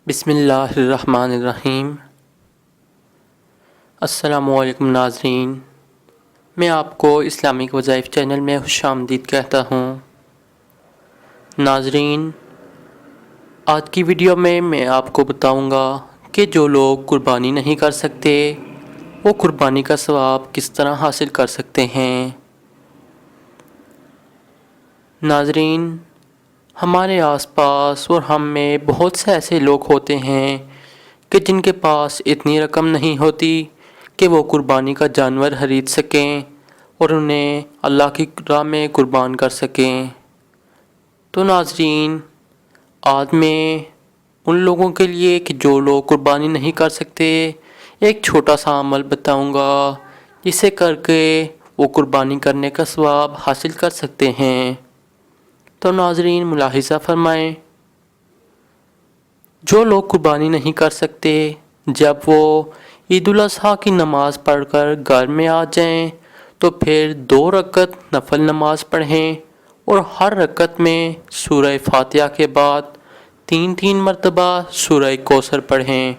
بسم اللہ الرحمن الرحیم۔ السلام علیکم ناظرین، میں آپ کو اسلامک وظائف چینل میں خوش آمدید کہتا ہوں۔ ناظرین، آج کی ویڈیو میں آپ کو بتاؤں گا کہ جو لوگ قربانی نہیں کر سکتے وہ قربانی کا ثواب کس طرح حاصل کر سکتے ہیں۔ ناظرین، ہمارے آس پاس اور ہم میں بہت سے ایسے لوگ ہوتے ہیں کہ جن کے پاس اتنی رقم نہیں ہوتی کہ وہ قربانی کا جانور خرید سکیں اور انہیں اللہ کی راہ میں قربان کر سکیں۔ تو ناظرین، آج میں ان لوگوں کے لیے کہ جو لوگ قربانی نہیں کر سکتے ایک چھوٹا سا عمل بتاؤں گا جسے کر کے وہ قربانی کرنے کا ثواب حاصل کر سکتے ہیں۔ تو ناظرین ملاحظہ فرمائیں، جو لوگ قربانی نہیں کر سکتے جب وہ عید الاضحیٰ کی نماز پڑھ کر گھر میں آ جائیں تو پھر 2 رکعت نفل نماز پڑھیں اور ہر رکعت میں سورہ فاتحہ کے بعد 3 مرتبہ سورہ کوثر پڑھیں۔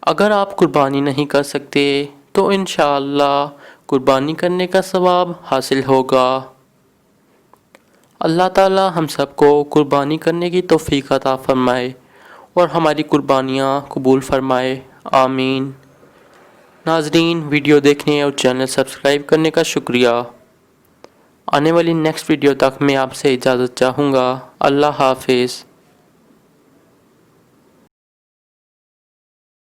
اگر آپ قربانی نہیں کر سکتے تو انشاءاللہ قربانی کرنے کا ثواب حاصل ہوگا۔ اللہ تعالی ہم سب کو قربانی کرنے کی توفیق عطا فرمائے اور ہماری قربانیاں قبول فرمائے، آمین۔ ناظرین، ویڈیو دیکھنے اور چینل سبسکرائب کرنے کا شکریہ۔ آنے والی نیکسٹ ویڈیو تک میں آپ سے اجازت چاہوں گا۔ اللہ حافظ۔